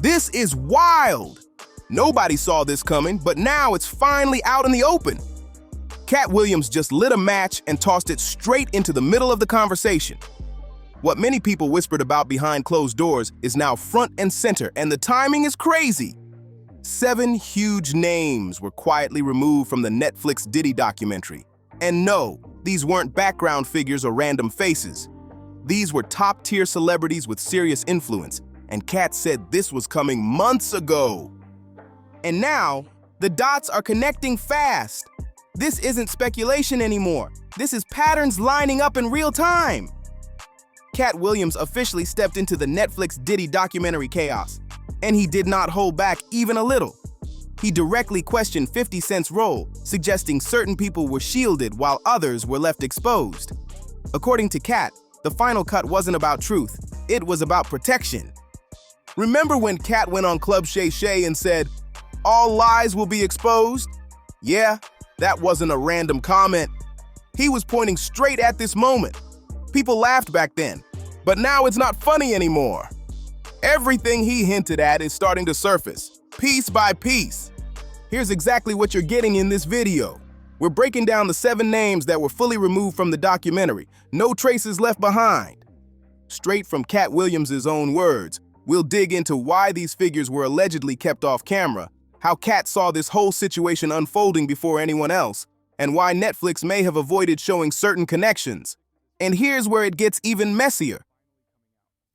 This is wild! Nobody saw this coming, but now it's finally out in the open. Katt Williams just lit a match and tossed it straight into the middle of the conversation. What many people whispered about behind closed doors is now front and center, and the timing is crazy. 7 huge names were quietly removed from the Netflix Diddy documentary. And no, these weren't background figures or random faces. These were top-tier celebrities with serious influence, and Katt said this was coming months ago. And now, the dots are connecting fast. This isn't speculation anymore. This is patterns lining up in real time. Katt Williams officially stepped into the Netflix Diddy documentary chaos, and he did not hold back even a little. He directly questioned 50 Cent's role, suggesting certain people were shielded while others were left exposed. According to Katt, the final cut wasn't about truth, it was about protection. Remember when Katt went on Club Shay Shay and said, "All lies will be exposed"? Yeah, that wasn't a random comment. He was pointing straight at this moment. People laughed back then, but now it's not funny anymore. Everything he hinted at is starting to surface, piece by piece. Here's exactly what you're getting in this video. We're breaking down the 7 names that were fully removed from the documentary, no traces left behind. Straight from Katt Williams' own words, we'll dig into why these figures were allegedly kept off camera, how Katt saw this whole situation unfolding before anyone else, and why Netflix may have avoided showing certain connections. And here's where it gets even messier.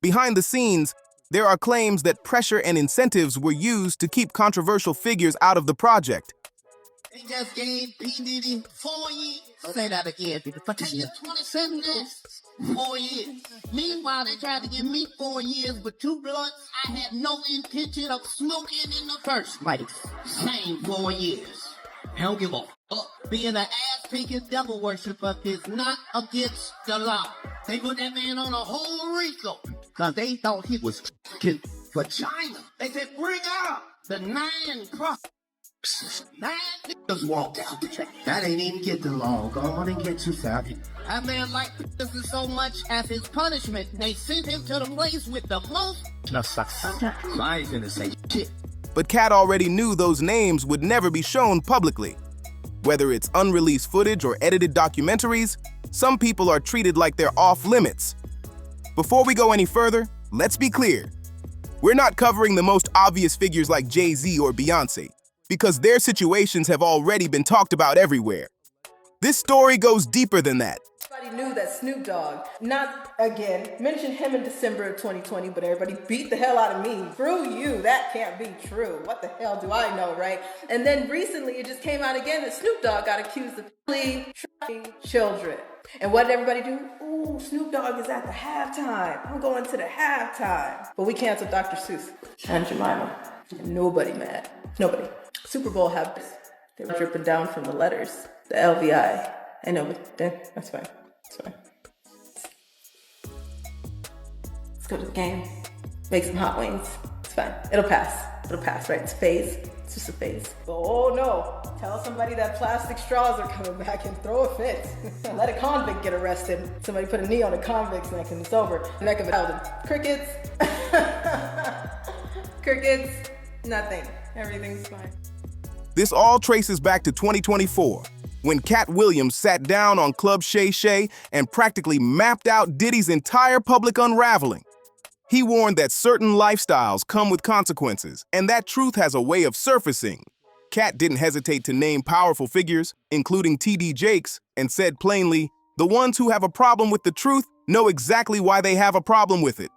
Behind the scenes, there are claims that pressure and incentives were used to keep controversial figures out of the project. They just gave P. Diddy 4 years. Say that again, people. 27 days. 4 years. Meanwhile, they tried to give me 4 years with 2 blunts I had no intention of smoking in the first place. Same 4 years. I don't give a fuck. Being an ass-picking devil worshiper is not against the law. They put that man on a whole RICO because they thought he was f***ing vagina. They said, bring out the 9 cross. 9 niggas walked out there. That ain't even get the law. Go on and get you savvy. That man liked this so much as his punishment. They sent him to the place with the most. No, sucks. I ain't gonna say shit. But Katt already knew those names would never be shown publicly. Whether it's unreleased footage or edited documentaries, some people are treated like they're off limits. Before we go any further, let's be clear. We're not covering the most obvious figures like Jay-Z or Beyonce, because their situations have already been talked about everywhere. This story goes deeper than that. Everybody knew that Snoop Dogg, not again, mentioned him in December of 2020, but everybody beat the hell out of me. Screw you, that can't be true. What the hell do I know, right? And then recently it just came out again that Snoop Dogg got accused of trafficking children. And what did everybody do? Ooh, Snoop Dogg is at the halftime. I'm going to the halftime. But we canceled Dr. Seuss and Jemima. And nobody mad. Nobody. Super Bowl had this. They were dripping down from the letters. The LVI. I know, but that's fine. It's fine. Let's go to the game. Make some hot wings. It's fine. It'll pass. It'll pass, right? It's a phase. It's just a phase. Oh no. Tell somebody that plastic straws are coming back and throw a fit. Let a convict get arrested. Somebody put a knee on a convict's neck and it's over. Neck of a thousand. Crickets. Crickets. Nothing. Everything's fine. This all traces back to 2024, when Katt Williams sat down on Club Shay Shay and practically mapped out Diddy's entire public unraveling. He warned that certain lifestyles come with consequences, and that truth has a way of surfacing. Katt didn't hesitate to name powerful figures, including T.D. Jakes, and said plainly, the ones who have a problem with the truth know exactly why they have a problem with it.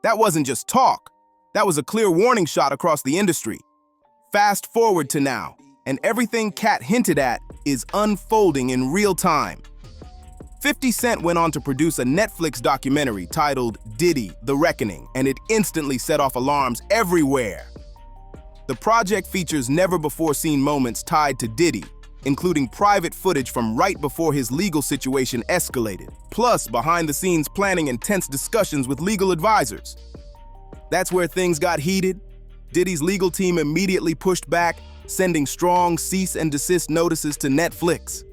That wasn't just talk. That was a clear warning shot across the industry. Fast forward to now, and everything Katt hinted at is unfolding in real time. 50 Cent went on to produce a Netflix documentary titled Diddy, The Reckoning, and it instantly set off alarms everywhere. The project features never-before-seen moments tied to Diddy, including private footage from right before his legal situation escalated, plus behind-the-scenes planning and tense discussions with legal advisors. That's where things got heated. Diddy's legal team immediately pushed back, sending strong cease and desist notices to Netflix.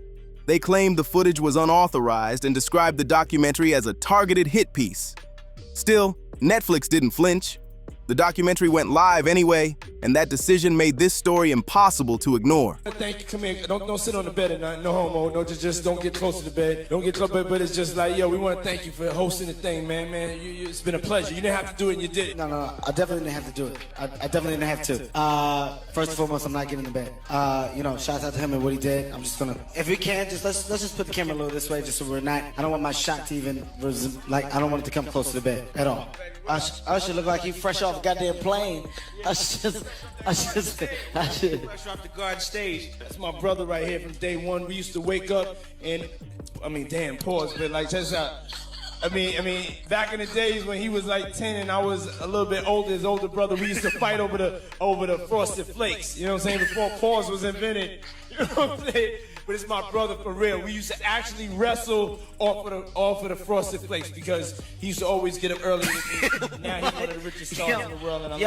They claimed the footage was unauthorized and described the documentary as a targeted hit piece. Still, Netflix didn't flinch. The documentary went live anyway, and that decision made this story impossible to ignore. Thank you, come here. Don't sit on the bed at night. No homo. No, just don't get close to the bed. Don't get close, but it's just like, yo, we want to thank you for hosting the thing, man. It's been a pleasure. You didn't have to do it, and you did it. No, I definitely didn't have to do it. I definitely didn't have to. First and foremost, I'm not getting in the bed. Shout out to him and what he did. I'm just gonna, if we can, let's just put the camera a little this way, just so we're not. I don't want my shot to even, I don't want it to come close to the bed at all. Usher look like he fresh off a goddamn plane. I should. Fresh off the garden stage. That's my brother right here from day one. We used to wake up and, pause, but like, just back in the days when he was like 10 and I was a little bit older, his older brother, we used to fight over the Frosted Flakes. You know what I'm saying? Before pause was invented. You know what I'm saying? But it's my brother for real. We used to actually wrestle off of the Frosted Flakes because he used to always get up early with me. Now he's one of the richest stars in the world. And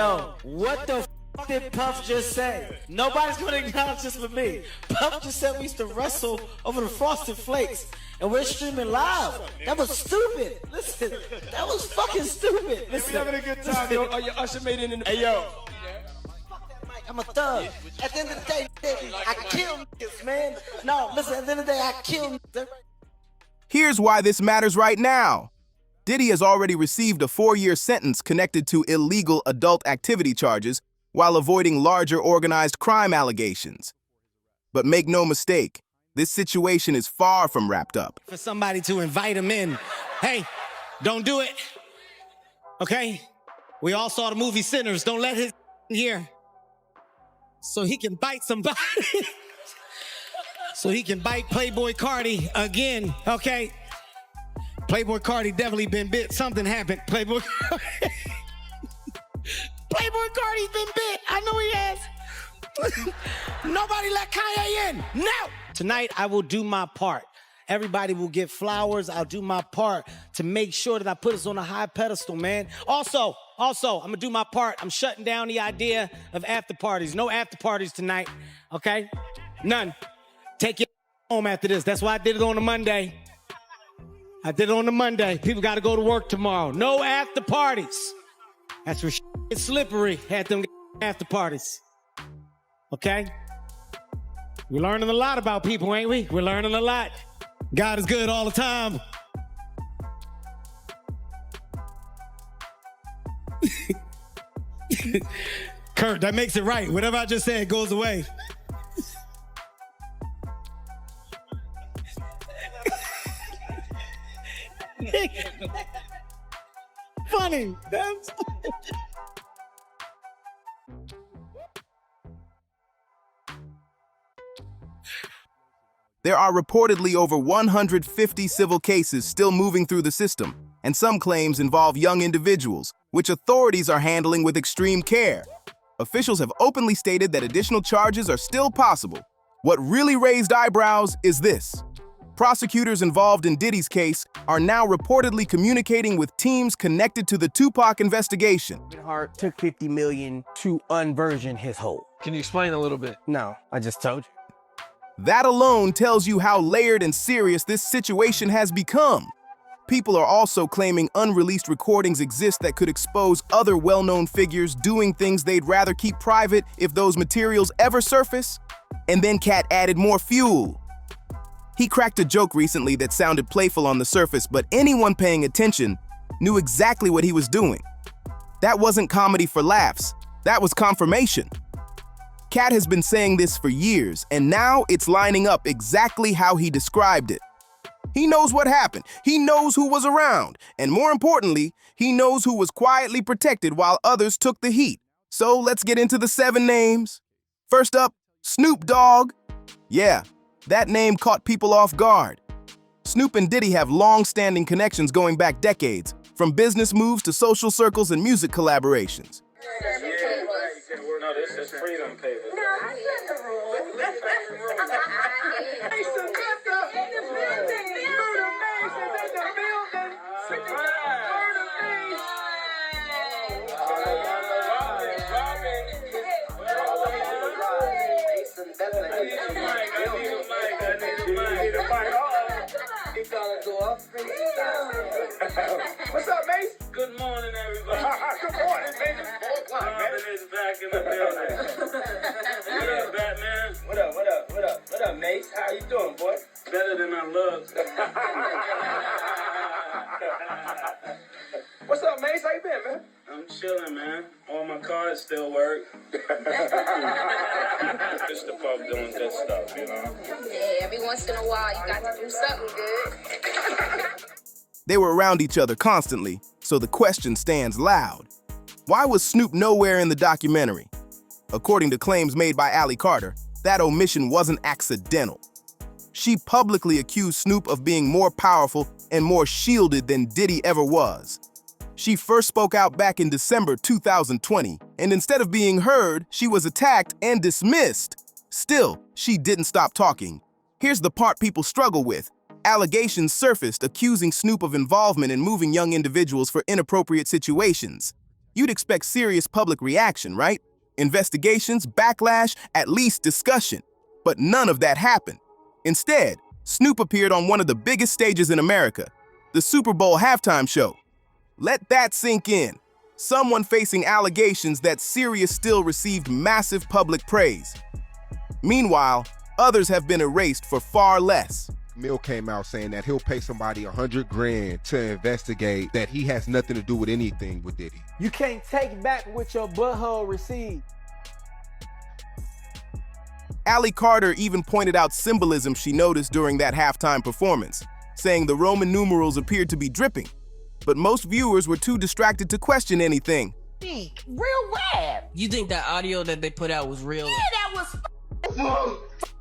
What the f did Puff just say? Nobody's gonna acknowledge this but me. Puff just said we used to wrestle over the Frosted Flakes. And we're streaming live. That was stupid. Listen, that was fucking stupid. Listen, we having a good time, yo. Oh, your Usher made it in the... Hey, yo. I'm a thug. At the end of the day, I kill niggas, man. No, listen, at the end of the day, I kill niggas. Here's why this matters right now. Diddy has already received a 4-year sentence connected to illegal adult activity charges while avoiding larger organized crime allegations. But make no mistake, this situation is far from wrapped up. For somebody to invite him in, hey, don't do it, okay? We all saw the movie Sinners. Don't let his here. So he can bite somebody. So he can bite Playboy Cardi again, okay? Playboy Cardi definitely been bit. Something happened. Playboy Cardi's been bit. I know he has. Nobody let Kanye in. No! Tonight, I will do my part. Everybody will get flowers. I'll do my part to make sure that I put us on a high pedestal, man. Also, I'm gonna do my part. I'm shutting down the idea of after parties. No after parties tonight, okay? None. Take your home after this. That's why I did it on a Monday. People gotta go to work tomorrow. No after parties. That's where it's slippery at them after parties. Okay? We're learning a lot about people, ain't we? We're learning a lot. God is good all the time. Kurt, that makes it right. Whatever I just said goes away. Funny. There are reportedly over 150 civil cases still moving through the system, and some claims involve young individuals, which authorities are handling with extreme care. Officials have openly stated that additional charges are still possible. What really raised eyebrows is this. Prosecutors involved in Diddy's case are now reportedly communicating with teams connected to the Tupac investigation. Hart took $50 million to unversion his whole. Can you explain a little bit? No, I just told you. That alone tells you how layered and serious this situation has become. People are also claiming unreleased recordings exist that could expose other well-known figures doing things they'd rather keep private if those materials ever surface. And then Katt added more fuel. He cracked a joke recently that sounded playful on the surface, but anyone paying attention knew exactly what he was doing. That wasn't comedy for laughs. That was confirmation. Katt has been saying this for years, and now it's lining up exactly how he described it. He knows what happened. He knows who was around. And more importantly, he knows who was quietly protected while others took the heat. So let's get into the 7 names. First up, Snoop Dogg. Yeah, that name caught people off guard. Snoop and Diddy have long-standing connections going back decades, from business moves to social circles and music collaborations. No, this is freedom paper. No, I set the rules. What's up, Mace? Good morning, everybody. Good morning, Mace. is back in the building. What up, Batman? What up, Mace? How you doing, boy? Better than I look. What's up, Mace? How you been, man? I'm chilling, man. All my cards still work. It's the pub doing good stuff, you know? Yeah, every once in a while you got to do something good. They were around each other constantly, so the question stands loud. Why was Snoop nowhere in the documentary? According to claims made by Allie Carter, that omission wasn't accidental. She publicly accused Snoop of being more powerful and more shielded than Diddy ever was. She first spoke out back in December 2020, and instead of being heard, she was attacked and dismissed. Still, she didn't stop talking. Here's the part people struggle with. Allegations surfaced accusing Snoop of involvement in moving young individuals for inappropriate situations. You'd expect serious public reaction, right? Investigations, backlash, at least discussion. But none of that happened. Instead, Snoop appeared on one of the biggest stages in America, the Super Bowl halftime show. Let that sink in. Someone facing allegations that Sirius still received massive public praise. Meanwhile, others have been erased for far less. Mill came out saying that he'll pay somebody $100 grand to investigate that he has nothing to do with anything with Diddy. You can't take back what your butthole received. Allie Carter even pointed out symbolism she noticed during that halftime performance, saying the Roman numerals appeared to be dripping. But most viewers were too distracted to question anything. Real rap. You think that audio that they put out was real? Yeah, that was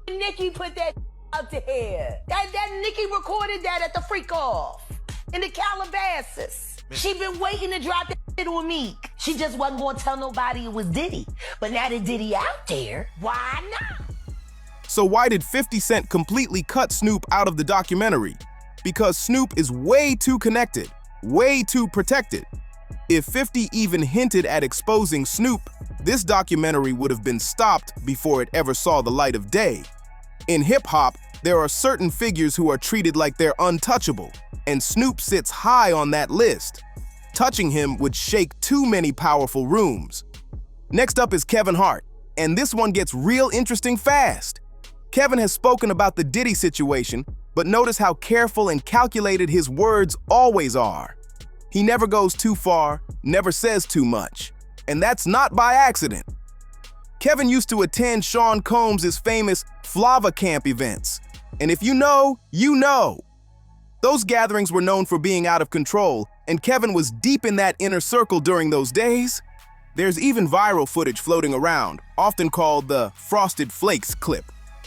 Nicki put that out there. That Nicki recorded that at the freak off in the Calabasas. She been waiting to drop that shit with Meek. She just wasn't gonna tell nobody it was Diddy. But now that Diddy out there, why not? So why did 50 Cent completely cut Snoop out of the documentary? Because Snoop is way too connected, way too protected. If 50 even hinted at exposing Snoop, this documentary would have been stopped before it ever saw the light of day. In hip-hop, there are certain figures who are treated like they're untouchable, and Snoop sits high on that list. Touching him would shake too many powerful rooms. Next up is Kevin Hart, and this one gets real interesting fast. Kevin has spoken about the Diddy situation, but notice how careful and calculated his words always are. He never goes too far, never says too much. And that's not by accident. Kevin used to attend Sean Combs' famous Flava Camp events. And if you know, you know. Those gatherings were known for being out of control, and Kevin was deep in that inner circle during those days. There's even viral footage floating around, often called the Frosted Flakes clip.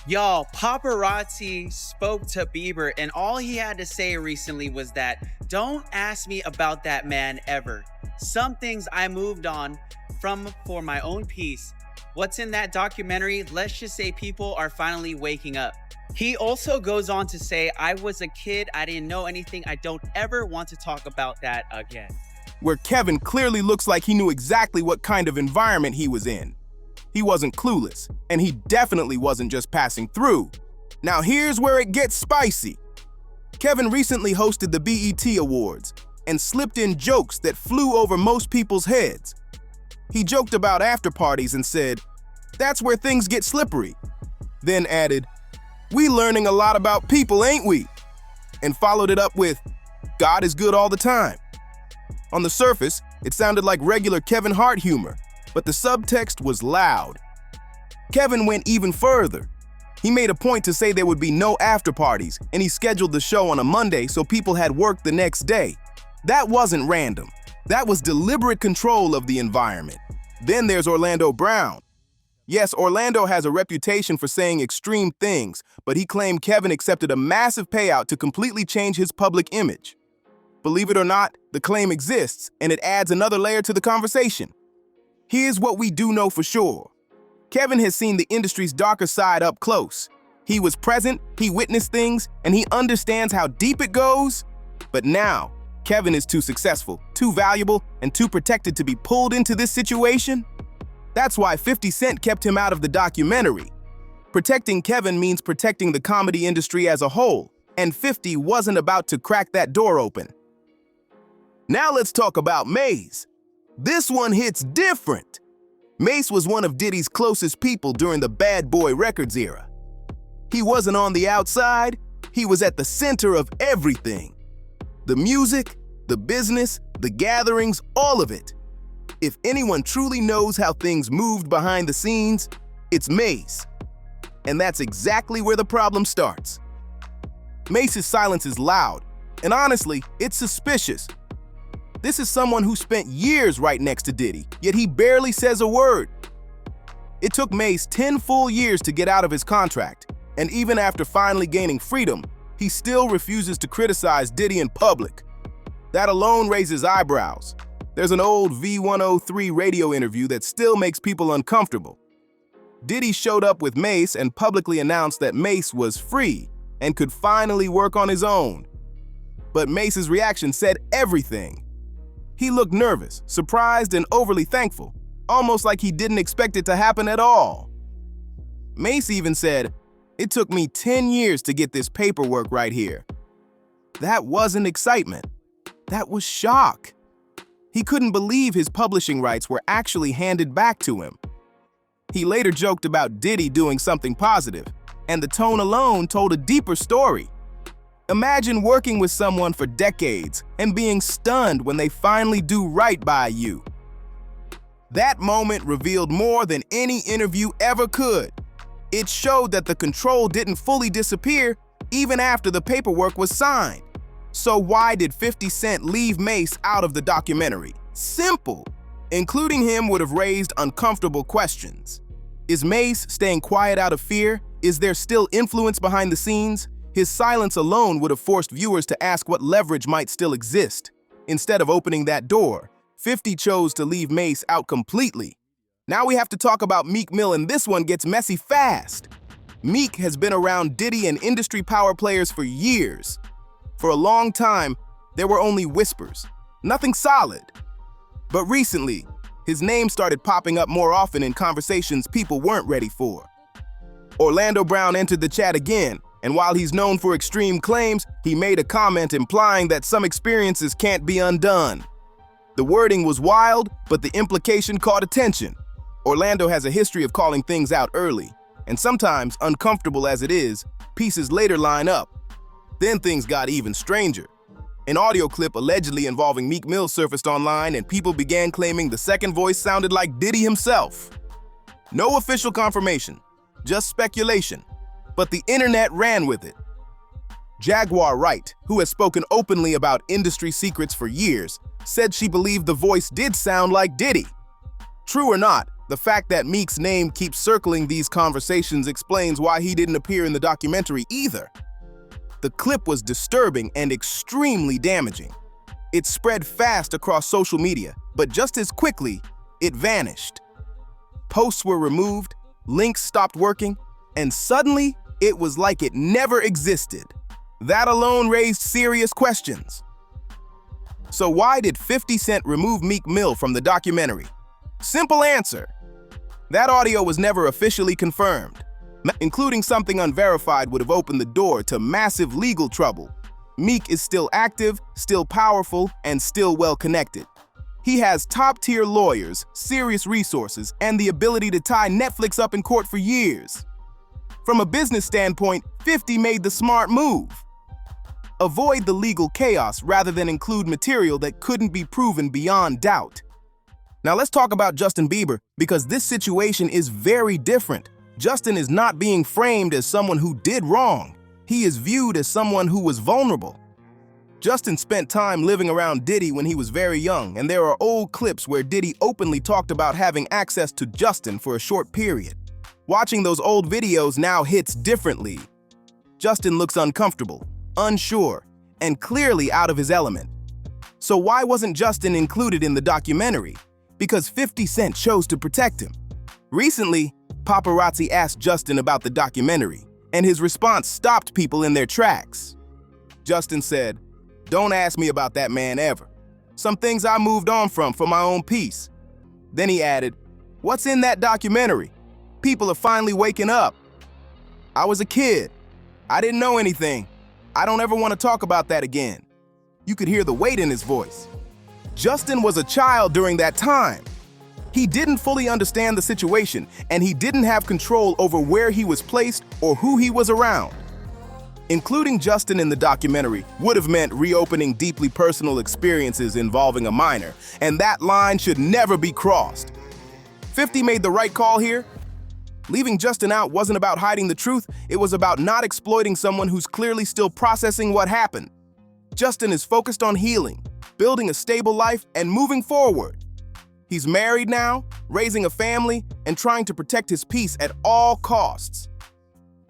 Y'all, paparazzi spoke to Bieber, and all he had to say recently was that, "Don't ask me about that man ever. Some things I moved on from for my own peace." What's in that documentary? Let's just say people are finally waking up. He also goes on to say, "I was a kid, I didn't know anything, I don't ever want to talk about that again." Where Kevin clearly looks like he knew exactly what kind of environment he was in. He wasn't clueless, and he definitely wasn't just passing through. Now here's where it gets spicy. Kevin recently hosted the BET Awards and slipped in jokes that flew over most people's heads. He joked about after parties and said, "That's where things get slippery." Then added, "We learning a lot about people, ain't we?" And followed it up with, "God is good all the time." On the surface, it sounded like regular Kevin Hart humor, but the subtext was loud. Kevin went even further. He made a point to say there would be no after parties, and he scheduled the show on a Monday so people had work the next day. That wasn't random. That was deliberate control of the environment. Then there's Orlando Brown. Yes, Orlando has a reputation for saying extreme things, but he claimed Kevin accepted a massive payout to completely change his public image. Believe it or not, the claim exists, and it adds another layer to the conversation. Here's what we do know for sure. Kevin has seen the industry's darker side up close. He was present, he witnessed things, and he understands how deep it goes. But now, Kevin is too successful, too valuable, and too protected to be pulled into this situation. That's why 50 Cent kept him out of the documentary. Protecting Kevin means protecting the comedy industry as a whole, and 50 wasn't about to crack that door open. Now let's talk about Mace. This one hits different. Mace was one of Diddy's closest people during the Bad Boy Records era. He wasn't on the outside, he was at the center of everything. The music, the business, the gatherings, all of it. If anyone truly knows how things moved behind the scenes, it's Mace. And that's exactly where the problem starts. Mace's silence is loud, and honestly, it's suspicious. This is someone who spent years right next to Diddy, yet he barely says a word. It took Mace 10 full years to get out of his contract, and even after finally gaining freedom, he still refuses to criticize Diddy in public. That alone raises eyebrows. There's an old V103 radio interview that still makes people uncomfortable. Diddy showed up with Mace and publicly announced that Mace was free and could finally work on his own. But Mace's reaction said everything. He looked nervous, surprised, and overly thankful, almost like he didn't expect it to happen at all. Mace even said, "It took me 10 years to get this paperwork right here." That wasn't excitement. That was shock. He couldn't believe his publishing rights were actually handed back to him. He later joked about Diddy doing something positive, and the tone alone told a deeper story. Imagine working with someone for decades and being stunned when they finally do right by you. That moment revealed more than any interview ever could. It showed that the control didn't fully disappear even after the paperwork was signed. So why did 50 Cent leave Mace out of the documentary? Simple. Including him would have raised uncomfortable questions. Is Mace staying quiet out of fear? Is there still influence behind the scenes? His silence alone would have forced viewers to ask what leverage might still exist. Instead of opening that door, 50 chose to leave Mace out completely. Now we have to talk about Meek Mill, and this one gets messy fast. Meek has been around Diddy and industry power players for years. For a long time, there were only whispers, nothing solid. But recently, his name started popping up more often in conversations people weren't ready for. Orlando Brown entered the chat again, and while he's known for extreme claims, he made a comment implying that some experiences can't be undone. The wording was wild, but the implication caught attention. Orlando has a history of calling things out early, and sometimes, uncomfortable as it is, pieces later line up. Then things got even stranger. An audio clip allegedly involving Meek Mill surfaced online, and people began claiming the second voice sounded like Diddy himself. No official confirmation, just speculation, but the internet ran with it. Jaguar Wright, who has spoken openly about industry secrets for years, said she believed the voice did sound like Diddy. True or not, the fact that Meek's name keeps circling these conversations explains why he didn't appear in the documentary either. The clip was disturbing and extremely damaging. It spread fast across social media, but just as quickly, it vanished. Posts were removed, links stopped working, and suddenly, it was like it never existed. That alone raised serious questions. So why did 50 Cent remove Meek Mill from the documentary? Simple answer. That audio was never officially confirmed. Including something unverified would have opened the door to massive legal trouble. Meek is still active, still powerful, and still well-connected. He has top-tier lawyers, serious resources, and the ability to tie Netflix up in court for years. From a business standpoint, 50 made the smart move. Avoid the legal chaos rather than include material that couldn't be proven beyond doubt. Now let's talk about Justin Bieber, because this situation is very different. Justin is not being framed as someone who did wrong. He is viewed as someone who was vulnerable. Justin spent time living around Diddy when he was very young, and there are old clips where Diddy openly talked about having access to Justin for a short period. Watching those old videos now hits differently. Justin looks uncomfortable, unsure, and clearly out of his element. So why wasn't Justin included in the documentary? Because 50 Cent chose to protect him. Recently, paparazzi asked Justin about the documentary, and his response stopped people in their tracks. Justin said, "Don't ask me about that man ever. Some things I moved on from for my own peace." Then he added, "What's in that documentary? People are finally waking up. I was a kid. I didn't know anything. I don't ever want to talk about that again." You could hear the weight in his voice. Justin was a child during that time. He didn't fully understand the situation, and he didn't have control over where he was placed or who he was around. Including Justin in the documentary would have meant reopening deeply personal experiences involving a minor, and that line should never be crossed. 50 made the right call here. Leaving Justin out wasn't about hiding the truth, it was about not exploiting someone who's clearly still processing what happened. Justin is focused on healing, building a stable life, and moving forward. He's married now, raising a family, and trying to protect his peace at all costs.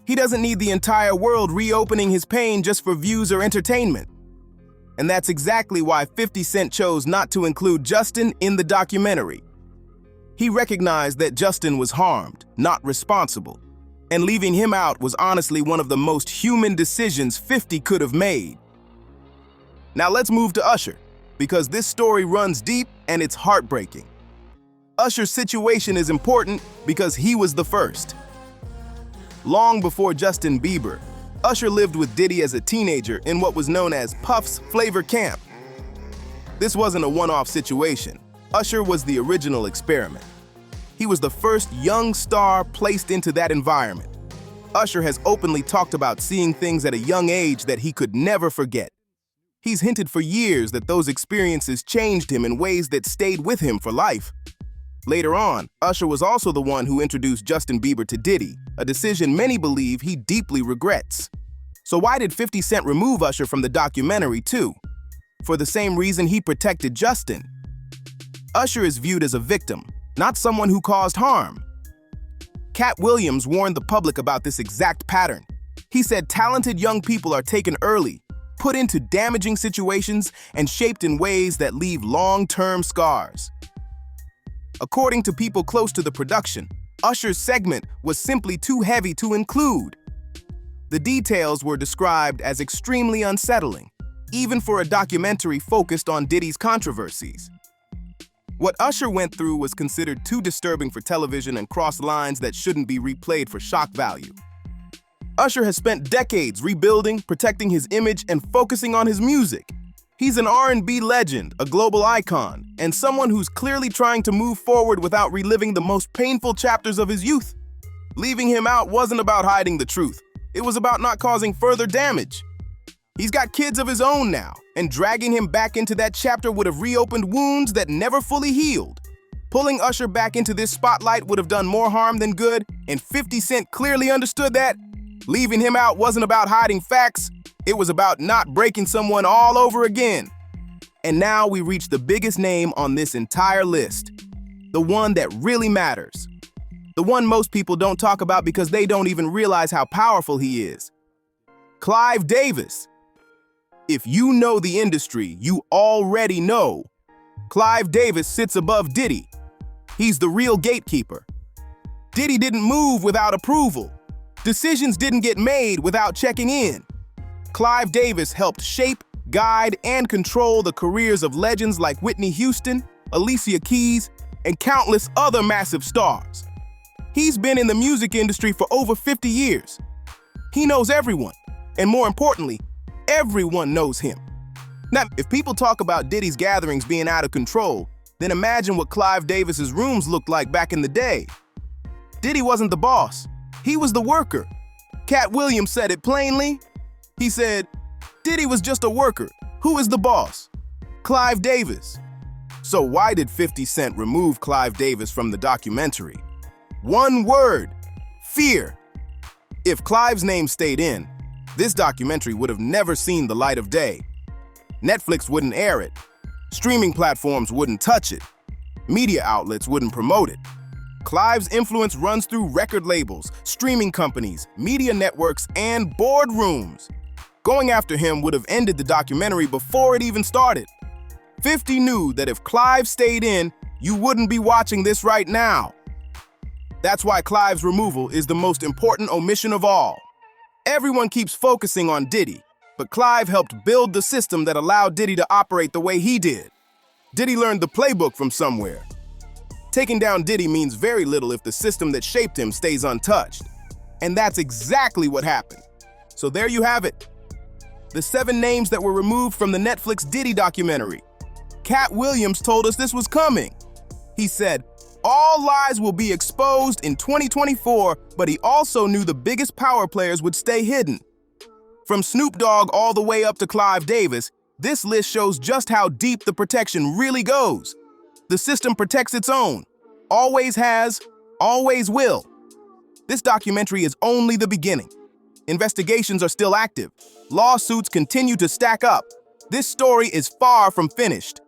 He doesn't need the entire world reopening his pain just for views or entertainment. And that's exactly why 50 Cent chose not to include Justin in the documentary. He recognized that Justin was harmed, not responsible, and leaving him out was honestly one of the most human decisions 50 could have made. Now let's move to Usher, because this story runs deep and it's heartbreaking. Usher's situation is important because he was the first. Long before Justin Bieber, Usher lived with Diddy as a teenager in what was known as Puff's Flavor Camp. This wasn't a one-off situation. Usher was the original experiment. He was the first young star placed into that environment. Usher has openly talked about seeing things at a young age that he could never forget. He's hinted for years that those experiences changed him in ways that stayed with him for life. Later on, Usher was also the one who introduced Justin Bieber to Diddy, a decision many believe he deeply regrets. So why did 50 Cent remove Usher from the documentary too? For the same reason he protected Justin. Usher is viewed as a victim, not someone who caused harm. Katt Williams warned the public about this exact pattern. He said talented young people are taken early, put into damaging situations, and shaped in ways that leave long-term scars. According to people close to the production, Usher's segment was simply too heavy to include. The details were described as extremely unsettling, even for a documentary focused on Diddy's controversies. What Usher went through was considered too disturbing for television and crossed lines that shouldn't be replayed for shock value. Usher has spent decades rebuilding, protecting his image, and focusing on his music. He's an R&B legend, a global icon, and someone who's clearly trying to move forward without reliving the most painful chapters of his youth. Leaving him out wasn't about hiding the truth. It was about not causing further damage. He's got kids of his own now, and dragging him back into that chapter would have reopened wounds that never fully healed. Pulling Usher back into this spotlight would have done more harm than good, and 50 Cent clearly understood that. Leaving him out wasn't about hiding facts. It was about not breaking someone all over again. And now we reach the biggest name on this entire list. The one that really matters. The one most people don't talk about because they don't even realize how powerful he is. Clive Davis. If you know the industry, you already know. Clive Davis sits above Diddy. He's the real gatekeeper. Diddy didn't move without approval. Decisions didn't get made without checking in. Clive Davis helped shape, guide, and control the careers of legends like Whitney Houston, Alicia Keys, and countless other massive stars. He's been in the music industry for over 50 years. He knows everyone, and more importantly, everyone knows him. Now, if people talk about Diddy's gatherings being out of control, then imagine what Clive Davis's rooms looked like back in the day. Diddy wasn't the boss, he was the worker. Katt Williams said it plainly. He said, Diddy was just a worker. Who is the boss? Clive Davis. So why did 50 Cent remove Clive Davis from the documentary? One word: fear. If Clive's name stayed in, this documentary would have never seen the light of day. Netflix wouldn't air it. Streaming platforms wouldn't touch it. Media outlets wouldn't promote it. Clive's influence runs through record labels, streaming companies, media networks, and boardrooms. Going after him would have ended the documentary before it even started. 50 knew that if Clive stayed in, you wouldn't be watching this right now. That's why Clive's removal is the most important omission of all. Everyone keeps focusing on Diddy, but Clive helped build the system that allowed Diddy to operate the way he did. Diddy learned the playbook from somewhere. Taking down Diddy means very little if the system that shaped him stays untouched. And that's exactly what happened. So there you have it. The 7 names that were removed from the Netflix Diddy documentary. Katt Williams told us this was coming. He said, All lies will be exposed in 2024, but he also knew the biggest power players would stay hidden. From Snoop Dogg all the way up to Clive Davis, this list shows just how deep the protection really goes. The system protects its own. Always has, always will. This documentary is only the beginning. Investigations are still active. Lawsuits continue to stack up. This story is far from finished.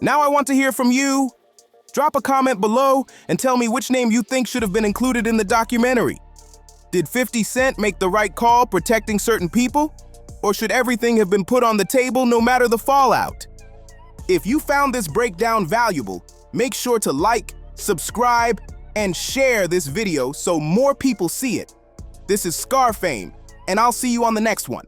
Now I want to hear from you. Drop a comment below and tell me which name you think should have been included in the documentary. Did 50 Cent make the right call protecting certain people? Or should everything have been put on the table no matter the fallout? If you found this breakdown valuable, make sure to like, subscribe, and share this video so more people see it. This is ScarFame, and I'll see you on the next one.